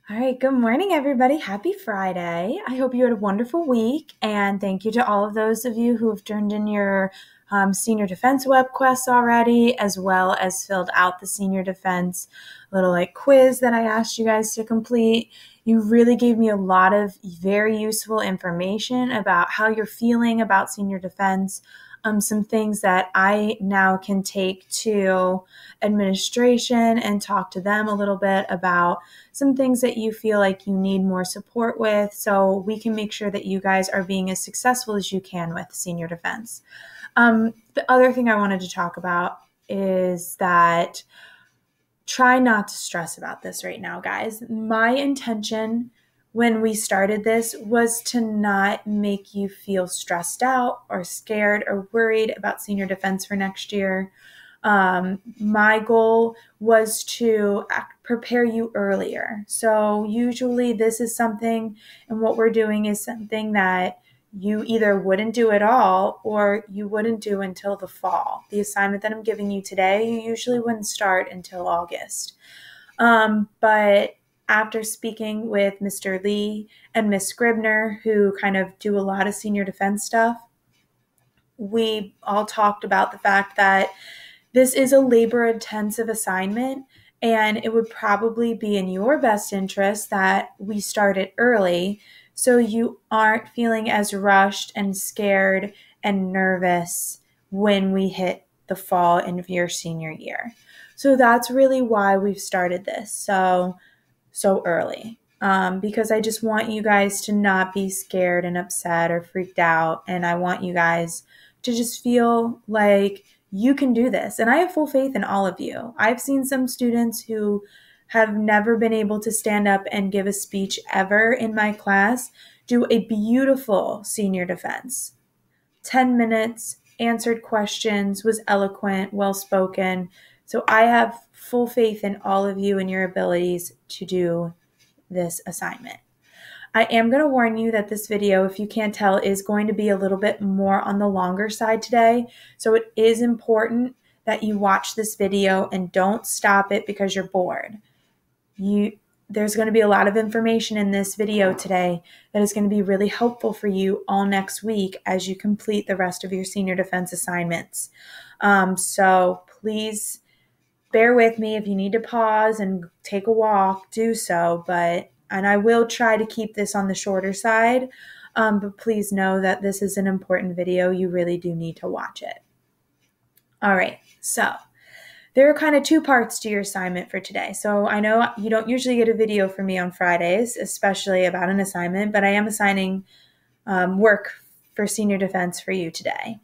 All right, good morning, everybody. Happy Friday. I hope you had a wonderful week, and thank you to all of those of you who have turned in your senior defense web quests already, as well as filled out the senior defense little quiz that I asked you guys to complete. You really gave me a lot of very useful information about how you're feeling about senior defense. Some things that I now can take to administration and talk to them a little bit about some things that you feel like you need more support with, so we can make sure that you guys are being as successful as you can with senior defense. The other thing I wanted to talk about is that try not to stress about this right now, guys. My intention when we started this was to not make you feel stressed out or scared or worried about senior defense for next year. My goal was to prepare you earlier. So usually this is something, and what we're doing is something that you either wouldn't do at all or you wouldn't do until the fall. The assignment that I'm giving you today, you usually wouldn't start until August. But after speaking with Mr. Lee and Miss Scribner, who kind of do a lot of senior defense stuff, we all talked about the fact that this is a labor-intensive assignment, and it would probably be in your best interest that we start it early so you aren't feeling as rushed and scared and nervous when we hit the fall of your senior year. So that's really why we've started this so early. Because I just want you guys to not be scared and upset or freaked out, and I want you guys to just feel like you can do this. And I have full faith in all of you. I've seen some students who have never been able to stand up and give a speech ever in my class do a beautiful senior defense. 10 minutes, answered questions, was eloquent, well-spoken. So I have full faith in all of you and your abilities to do this assignment. I am going to warn you that this video, if you can't tell, is going to be a little bit more on the longer side today. So it is important that you watch this video and don't stop it because you're bored. There's going to be a lot of information in this video today that is going to be really helpful for you all next week as you complete the rest of your senior defense assignments. So please bear with me. If you need to pause and take a walk, do so. And I will try to keep this on the shorter side, but please know that this is an important video. You really do need to watch it. All right, so there are kind of two parts to your assignment for today. So I know you don't usually get a video from me on Fridays, especially about an assignment, but I am assigning work for senior defense for you today.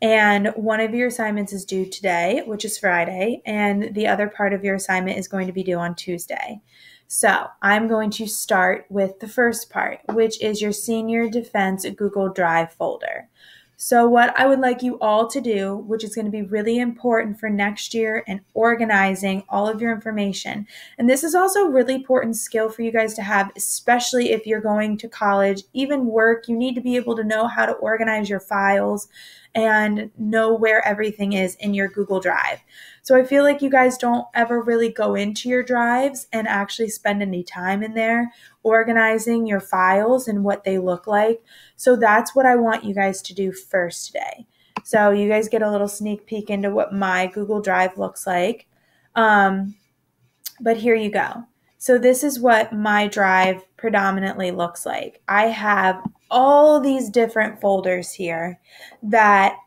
And one of your assignments is due today, which is Friday, and the other part of your assignment is going to be due on Tuesday. So I'm going to start with the first part, which is your senior defense Google Drive folder. So what I would like you all to do, which is going to be really important for next year and organizing all of your information. And this is also a really important skill for you guys to have, especially if you're going to college, even work. You need to be able to know how to organize your files and know where everything is in your Google Drive. So I feel like you guys don't ever really go into your drives and actually spend any time in there organizing your files and what they look like. So that's what I want you guys to do first today. So you guys get a little sneak peek into what my Google Drive looks like. But here you go. So this is what my drive predominantly looks like. I have all these different folders here that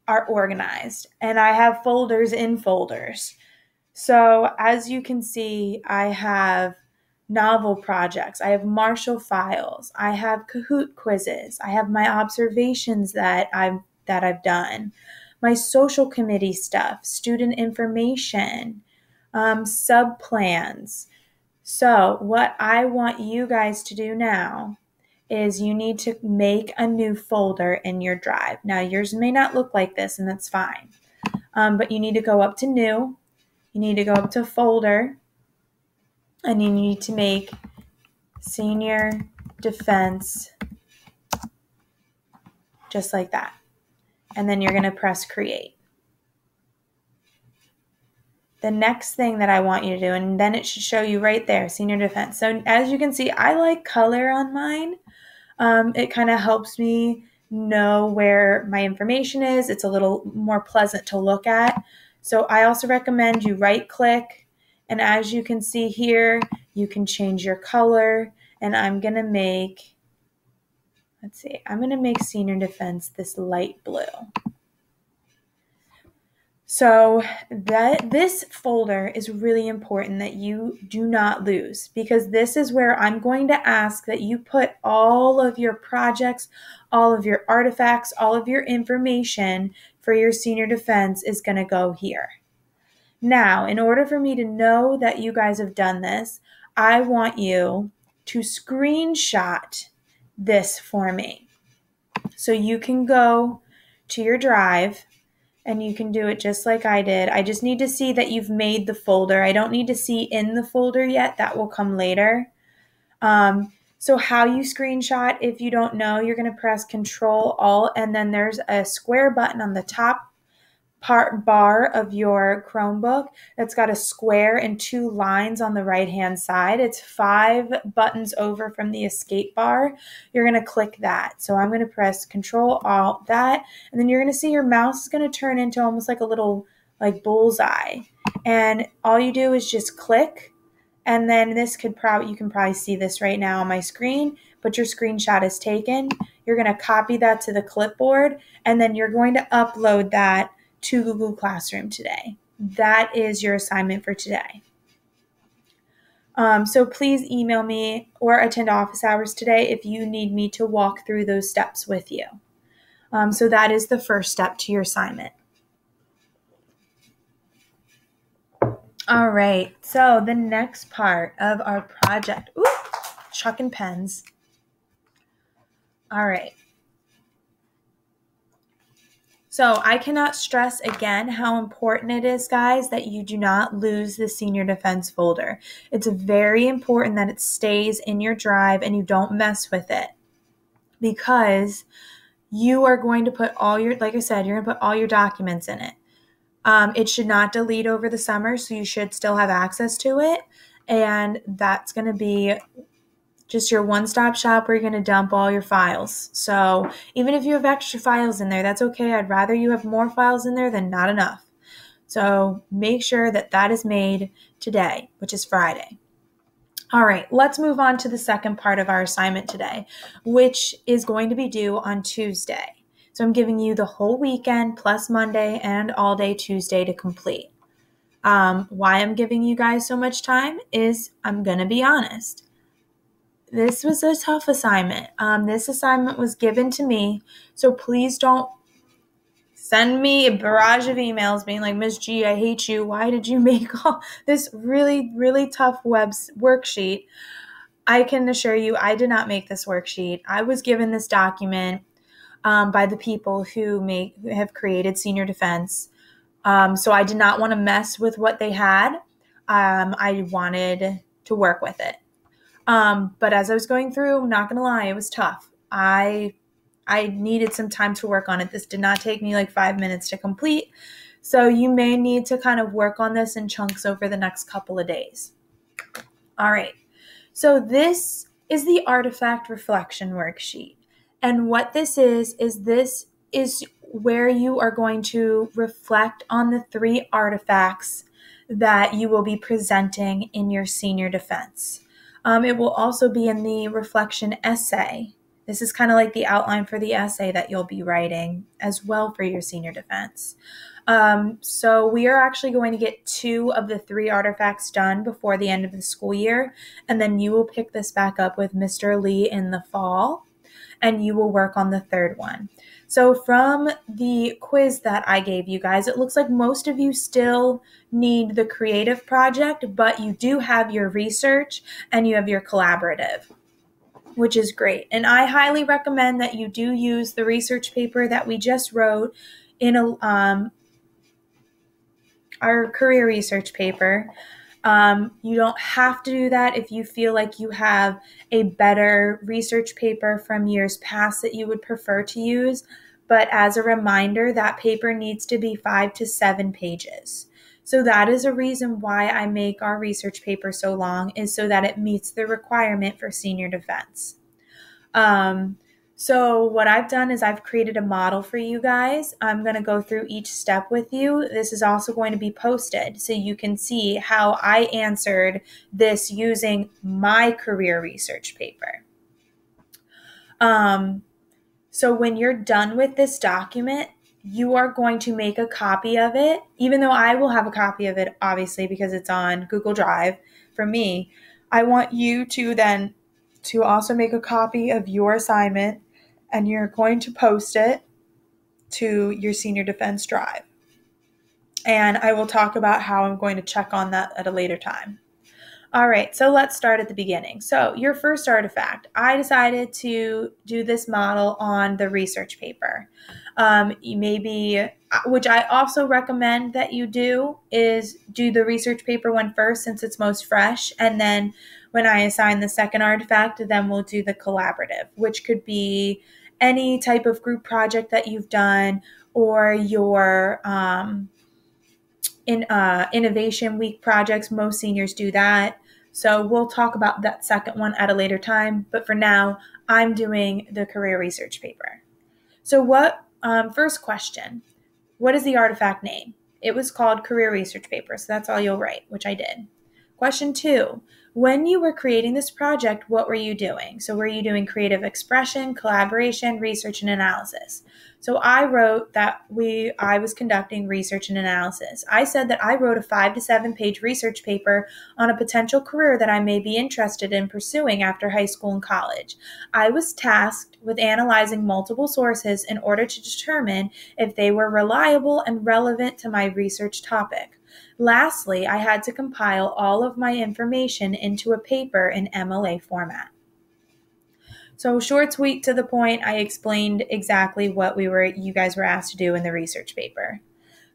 are organized, and I have folders in folders. So as you can see, I have novel projects, I have Marshall files, I have Kahoot quizzes, I have my observations that I've done, my social committee stuff, student information, sub plans. So what I want you guys to do now is you need to make a new folder in your drive. Now yours may not look like this, and that's fine. But you need to go up to new, you need to go up to folder, and you need to make senior defense just like that. And then you're going to press create. the next thing that I want you to do, and then it should show you right there, senior defense. So as you can see, I like color on mine. It kind of helps me know where my information is. It's a little more pleasant to look at. So I also recommend you right click, and as you can see here, you can change your color, and I'm going to make, I'm going to make senior defense this light blue. So this folder is really important that you do not lose, because this is where I'm going to ask that you put all of your projects, all of your artifacts, all of your information for your senior defense is going to go here. Now, in order for me to know that you guys have done this, I want you to screenshot this for me. So you can go to your drive, and you can do it just like I did. I just need to see that you've made the folder. I don't need to see in the folder yet. That will come later. So how you screenshot, if you don't know, you're going to press Control Alt, and then there's a square button on the top bar of your Chromebook that's got a square and 2 lines on the right hand side. It's 5 buttons over from the escape bar. You're going to click that. So I'm going to press Control Alt that, and then you're going to see your mouse is going to turn into almost like a little like bullseye, and all you do is just click, and then this could probably, you can probably see this right now on my screen, but your screenshot is taken. You're going to copy that to the clipboard, and then you're going to upload that to Google Classroom today. That is your assignment for today. So please email me or attend office hours today if you need me to walk through those steps with you. So that is the first step to your assignment. All right, so the next part of our project, chucking pens. All right. So I cannot stress again how important it is, guys, that you do not lose the senior defense folder. It's very important that it stays in your drive and you don't mess with it, because you are going to put all your, like I said, you're going to put all your documents in it. It should not delete over the summer, so you should still have access to it. And that's going to be just your one-stop shop where you're going to dump all your files. So even if you have extra files in there, that's okay. I'd rather you have more files in there than not enough. So make sure that that is made today, which is Friday. All right, let's move on to the second part of our assignment today, which is going to be due on Tuesday. So I'm giving you the whole weekend plus Monday and all day Tuesday to complete. Why I'm giving you guys so much time is, I'm going to be honest, this was a tough assignment. This assignment was given to me, so please don't send me a barrage of emails being like, Ms. G, I hate you. Why did you make all this really, really tough worksheet? I can assure you I did not make this worksheet. I was given this document by the people who have created Senior Defense. So I did not want to mess with what they had. I wanted to work with it. But as I was going through, I'm not going to lie, it was tough. I needed some time to work on it. This did not take me like 5 minutes to complete. So you may need to kind of work on this in chunks over the next couple of days. All right. So this is the artifact reflection worksheet. And what this is where you are going to reflect on the 3 artifacts that you will be presenting in your senior defense. It will also be in the reflection essay. This is kind of like the outline for the essay that you'll be writing as well for your senior defense. So we are actually going to get 2 of the 3 artifacts done before the end of the school year, and then you will pick this back up with Mr. Lee in the fall, and you will work on the 3rd one. So from the quiz that I gave you guys, it looks like most of you still need the creative project, but you do have your research and you have your collaborative, which is great. And I highly recommend that you do use the research paper that we just wrote in our career research paper. You don't have to do that if you feel like you have a better research paper from years past that you would prefer to use. But as a reminder, that paper needs to be 5 to 7 pages. So that is a reason why I make our research paper so long, is so that it meets the requirement for senior defense. So what I've done is I've created a model for you guys. I'm going to go through each step with you. This is also going to be posted so you can see how I answered this using my career research paper. So when you're done with this document, you are going to make a copy of it, even though I will have a copy of it, obviously, because it's on Google Drive for me. I want you to then to also make a copy of your assignment, and you're going to post it to your senior defense drive. And I will talk about how I'm going to check on that at a later time. All right, so let's start at the beginning. So your first artifact, I decided to do this model on the research paper. Maybe, which I also recommend that you do, is do the research paper one first since it's most fresh. And then when I assign the second artifact, then we'll do the collaborative, which could be any type of group project that you've done, or your innovation week projects. Most seniors do that. So we'll talk about that second one at a later time. But for now, I'm doing the career research paper. So first question, what is the artifact name? It was called career research paper. So that's all you'll write, which I did. Question 2, when you were creating this project, what were you doing? So were you doing creative expression, collaboration, research, and analysis? So I wrote that I was conducting research and analysis. I said that I wrote a 5 to 7 page research paper on a potential career that I may be interested in pursuing after high school and college. I was tasked with analyzing multiple sources in order to determine if they were reliable and relevant to my research topic. Lastly, I had to compile all of my information into a paper in MLA format. So short, sweet, to the point, I explained exactly what you guys were asked to do in the research paper.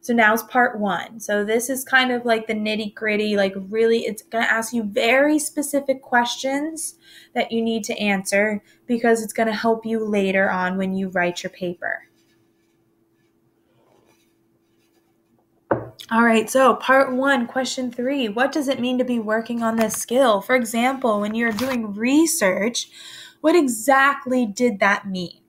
So now's part 1. So this is kind of like the nitty gritty, like really it's going to ask you very specific questions that you need to answer because it's going to help you later on when you write your paper. All right, so part 1, question 3, what does it mean to be working on this skill? For example, when you're doing research, what exactly did that mean?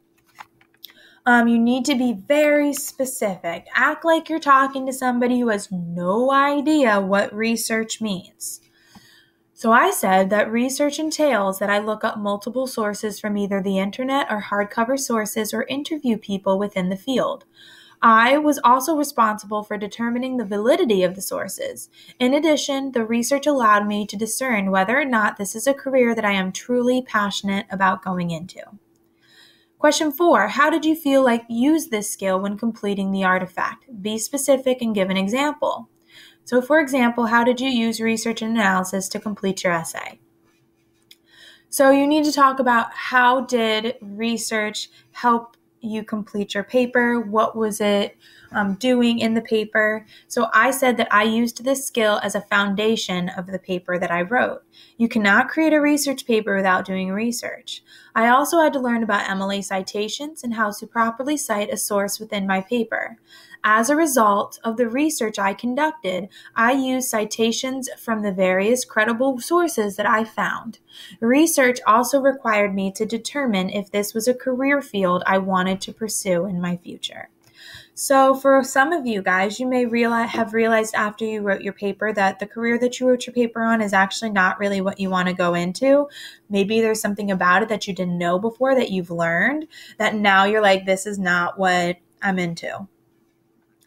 You need to be very specific. Act like you're talking to somebody who has no idea what research means. So I said that research entails that I look up multiple sources from either the internet or hardcover sources or interview people within the field. I was also responsible for determining the validity of the sources. In addition, the research allowed me to discern whether or not this is a career that I am truly passionate about going into. Question 4, how did you feel like use this skill when completing the artifact? Be specific and give an example. So for example, how did you use research and analysis to complete your essay? So you need to talk about how did research help you complete your paper? What was it doing in the paper? So I said that I used this skill as a foundation of the paper that I wrote. You cannot create a research paper without doing research. I also had to learn about MLA citations and how to properly cite a source within my paper. As a result of the research I conducted, I used citations from the various credible sources that I found. Research also required me to determine if this was a career field I wanted to pursue in my future. So for some of you guys, you may have realized after you wrote your paper that the career that you wrote your paper on is actually not really what you want to go into. Maybe there's something about it that you didn't know before that you've learned that now you're like, this is not what I'm into.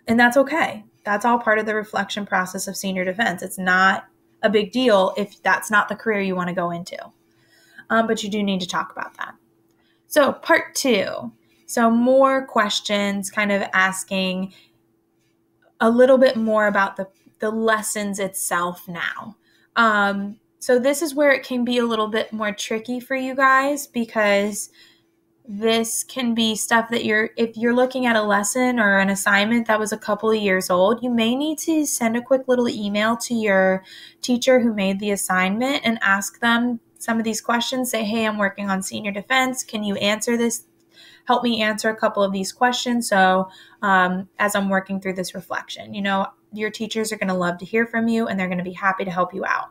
And that's okay. That's all part of the reflection process of senior defense. It's not a big deal if that's not the career you want to go into. But you do need to talk about that. So part 2. So more questions, kind of asking a little bit more about the lessons itself now. So this is where it can be a little bit more tricky for you guys because this can be stuff that if you're looking at a lesson or an assignment that was a couple of years old, you may need to send a quick little email to your teacher who made the assignment and ask them some of these questions. Say, hey, I'm working on senior defense. Can you answer this? Help me answer a couple of these questions. So as I'm working through this reflection, your teachers are going to love to hear from you, and they're going to be happy to help you out.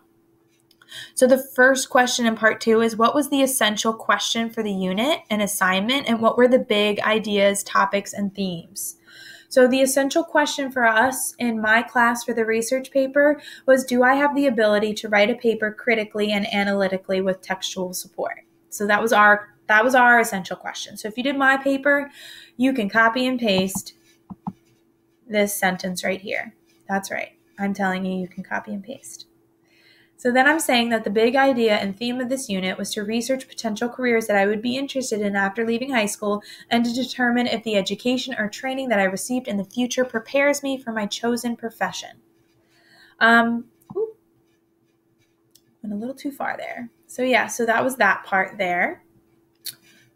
So the first question in part 2 is, what was the essential question for the unit and assignment, and what were the big ideas, topics, and themes? So the essential question for us in my class for the research paper was, do I have the ability to write a paper critically and analytically with textual support? So that was our essential question. So if you did my paper, you can copy and paste this sentence right here. That's right. I'm telling you, you can copy and paste. So then I'm saying that the big idea and theme of this unit was to research potential careers that I would be interested in after leaving high school, and to determine if the education or training that I received in the future prepares me for my chosen profession. Went a little too far there. So that was that part there.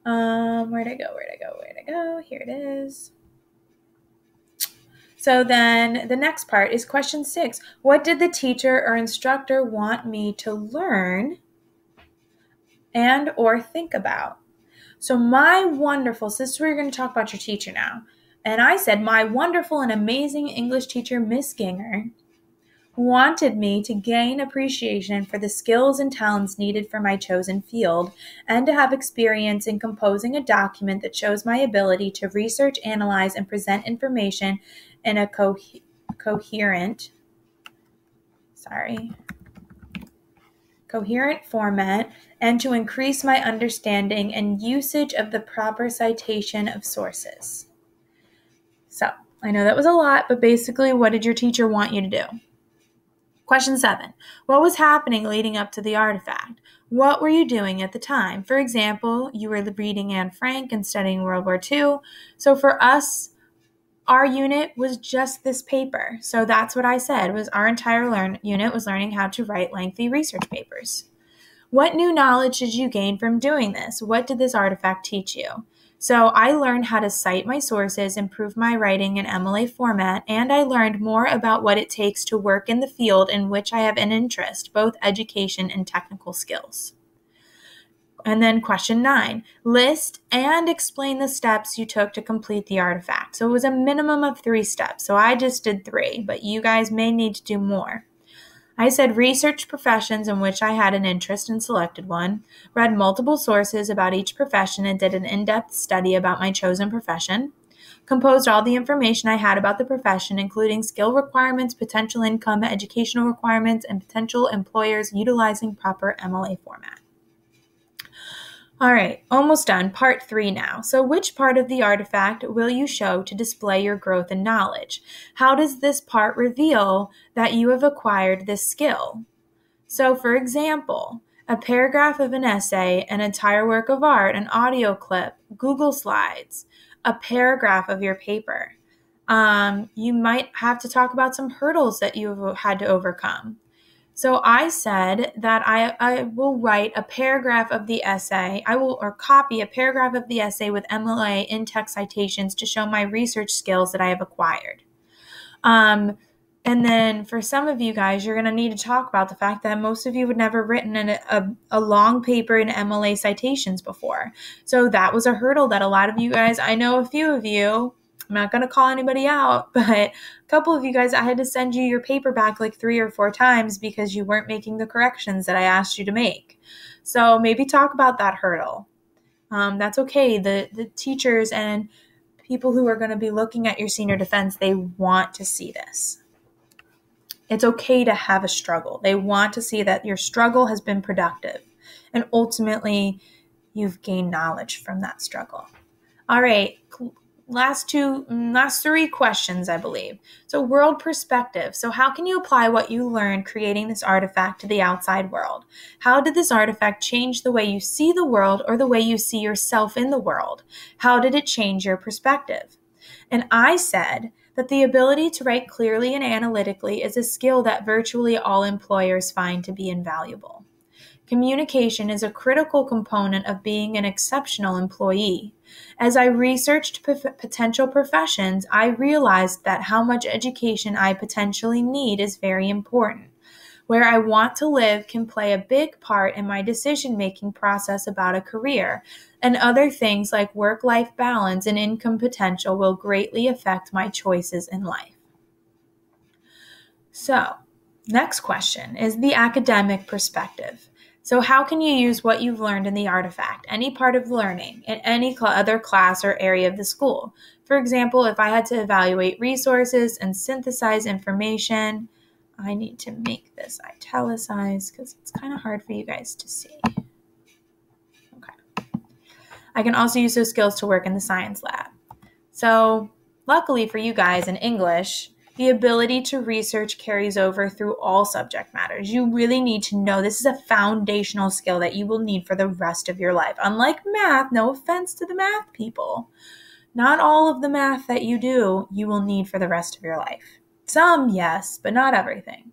Where'd I go? Here it is. So then the next part is question 6. What did the teacher or instructor want me to learn and or think about? So this is where you're going to talk about your teacher now. And I said, my wonderful and amazing English teacher, Miss Ginger, wanted me to gain appreciation for the skills and talents needed for my chosen field, and to have experience in composing a document that shows my ability to research, analyze, and present information in a coherent format, and to increase my understanding and usage of the proper citation of sources. So, I know that was a lot, but basically, what did your teacher want you to do? Question 7. What was happening leading up to the artifact? What were you doing at the time? For example, you were reading Anne Frank and studying World War II. So for us, our unit was just this paper. So that's what I said, was our entire unit was learning how to write lengthy research papers. What new knowledge did you gain from doing this? What did this artifact teach you? So I learned how to cite my sources, improve my writing in MLA format, and I learned more about what it takes to work in the field in which I have an interest, both education and technical skills. And then question 9, list and explain the steps you took to complete the artifact. So it was a minimum of 3 steps. So I just did 3, but you guys may need to do more. I said research professions in which I had an interest and selected one, read multiple sources about each profession and did an in-depth study about my chosen profession, composed all the information I had about the profession, including skill requirements, potential income, educational requirements, and potential employers utilizing proper MLA format. All right, almost done. Part 3 now. So which part of the artifact will you show to display your growth and knowledge? How does this part reveal that you have acquired this skill? So for example, a paragraph of an essay, an entire work of art, an audio clip, Google Slides, a paragraph of your paper. You might have to talk about some hurdles that you've had to overcome. So I said that I will write a paragraph of the essay. Copy a paragraph of the essay with MLA in-text citations to show my research skills that I have acquired. And then for some of you guys, you're going to need to talk about the fact that most of you had never written a long paper in MLA citations before. So that was a hurdle that a lot of you guys, I know a few of you, I'm not going to call anybody out, but a couple of you guys, I had to send you your paper back like 3 or 4 times because you weren't making the corrections that I asked you to make. So maybe talk about that hurdle. That's okay. The teachers and people who are going to be looking at your senior defense, they want to see this. It's okay to have a struggle. They want to see that your struggle has been productive, and ultimately you've gained knowledge from that struggle. All right. Last 3 questions, I believe. So world perspective. So how can you apply what you learned creating this artifact to the outside world? How did this artifact change the way you see the world or the way you see yourself in the world? How did it change your perspective? And I said that the ability to write clearly and analytically is a skill that virtually all employers find to be invaluable. Communication is a critical component of being an exceptional employee. As I researched potential professions, I realized that how much education I potentially need is very important. Where I want to live can play a big part in my decision-making process about a career, and other things like work-life balance and income potential will greatly affect my choices in life. So, next question is the academic perspective. So how can you use what you've learned in the artifact, any part of learning, in any other class or area of the school? For example, if I had to evaluate resources and synthesize information, I need to make this italicized because it's kind of hard for you guys to see. Okay. I can also use those skills to work in the science lab. So luckily for you guys in English, the ability to research carries over through all subject matters. You really need to know this is a foundational skill that you will need for the rest of your life. Unlike math, no offense to the math people, not all of the math that you do, you will need for the rest of your life. Some, yes, but not everything.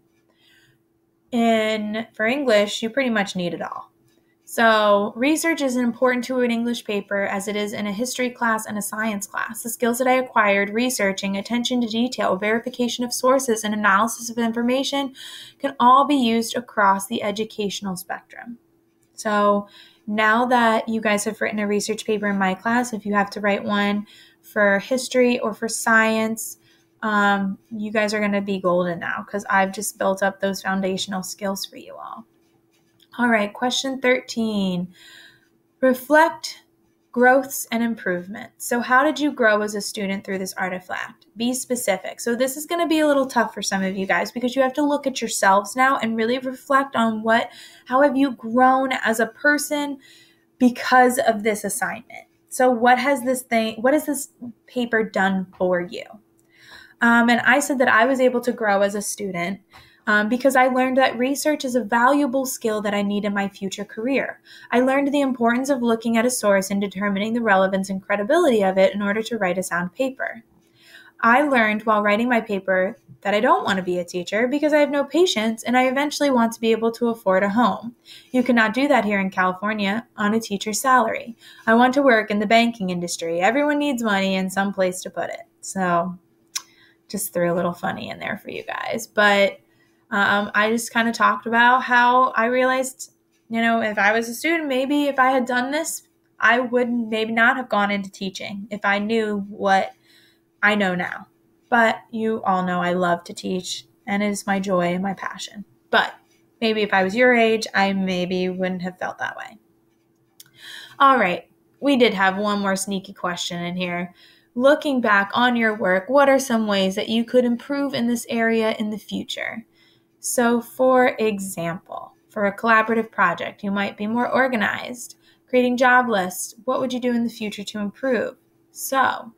For English, you pretty much need it all. So research is important to an English paper as it is in a history class and a science class. The skills that I acquired researching, attention to detail, verification of sources, and analysis of information can all be used across the educational spectrum. So now that you guys have written a research paper in my class, if you have to write one for history or for science, you guys are going to be golden now because I've just built up those foundational skills for you all. All right, question 13. Reflect growths and improvements. So how did you grow as a student through this artifact? Be specific. So this is going to be a little tough for some of you guys because you have to look at yourselves now and really reflect on how have you grown as a person because of this assignment. So what has this paper done for you? And I said that I was able to grow as a student because I learned that research is a valuable skill that I need in my future career. I learned the importance of looking at a source and determining the relevance and credibility of it in order to write a sound paper. I learned while writing my paper that I don't want to be a teacher because I have no patience and I eventually want to be able to afford a home. You cannot do that here in California on a teacher's salary. I want to work in the banking industry. Everyone needs money and some place to put it. So just threw a little funny in there for you guys. But I just kind of talked about how I realized, if I was a student, maybe if I had done this, I would maybe not have gone into teaching if I knew what I know now. But you all know I love to teach, and it is my joy and my passion. But maybe if I was your age, I maybe wouldn't have felt that way. All right, we did have one more sneaky question in here. Looking back on your work, what are some ways that you could improve in this area in the future? So for example, for a collaborative project, you might be more organized. Creating job lists, what would you do in the future to improve? So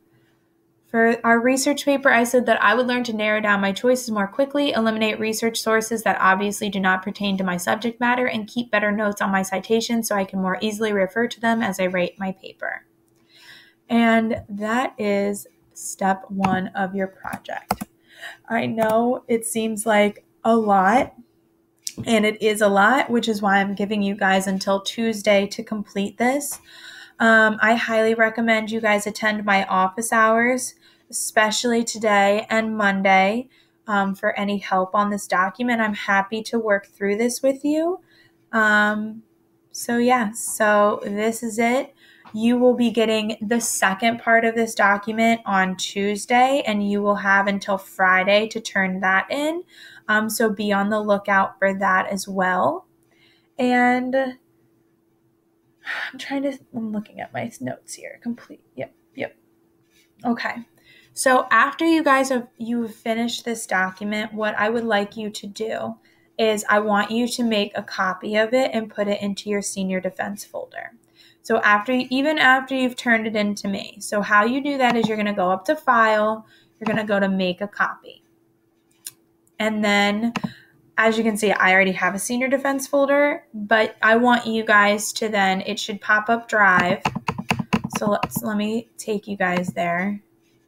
for our research paper, I said that I would learn to narrow down my choices more quickly, eliminate research sources that obviously do not pertain to my subject matter, and keep better notes on my citations so I can more easily refer to them as I write my paper. And that is step 1 of your project. I know it seems like a lot, and it is a lot, which is why I'm giving you guys until Tuesday to complete this. I highly recommend you guys attend my office hours, especially today and Monday, for any help on this document. I'm happy to work through this with you. So this is it. You will be getting the second part of this document on Tuesday, and you will have until Friday to turn that in. So be on the lookout for that as well. And I'm looking at my notes here. Complete. Yep. Okay. So after you've finished this document, what I would like you to do is I want you to make a copy of it and put it into your senior defense folder. So even after you've turned it in to me. So how you do that is you're going to go up to File, you're going to go to Make a Copy. And then, as you can see, I already have a senior defense folder, but I want you guys to then, it should pop up Drive. So let me take you guys there.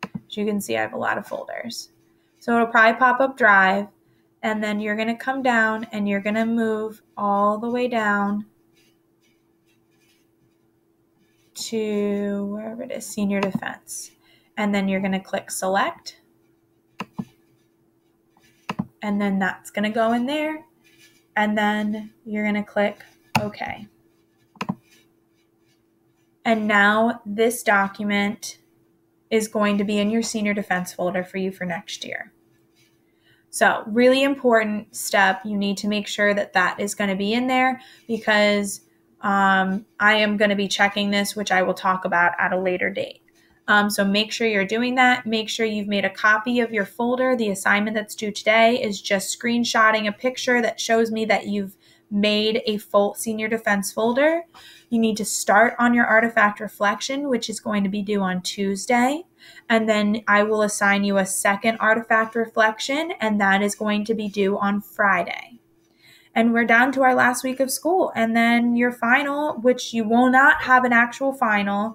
As you can see, I have a lot of folders. So it'll probably pop up Drive, and then you're going to come down and you're going to move all the way down to wherever it is, Senior Defense. And then you're going to click Select. And then that's going to go in there. And then you're going to click OK. And now this document is going to be in your senior defense folder for you for next year. So really important step. You need to make sure that that is going to be in there because I am going to be checking this, which I will talk about at a later date. So make sure you're doing that. Make sure you've made a copy of your folder. The assignment that's due today is just screenshotting a picture that shows me that you've made a full senior defense folder. You need to start on your artifact reflection, which is going to be due on Tuesday. And then I will assign you a second artifact reflection, and that is going to be due on Friday. And we're down to our last week of school. And then your final, which you will not have an actual final,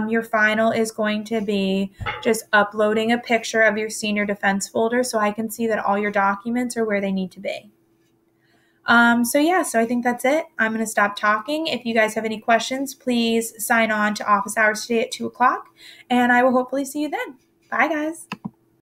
your final is going to be just uploading a picture of your senior defense folder so I can see that all your documents are where they need to be. So I think that's it. I'm going to stop talking. If you guys have any questions, please sign on to office hours today at 2:00, and I will hopefully see you then. Bye, guys.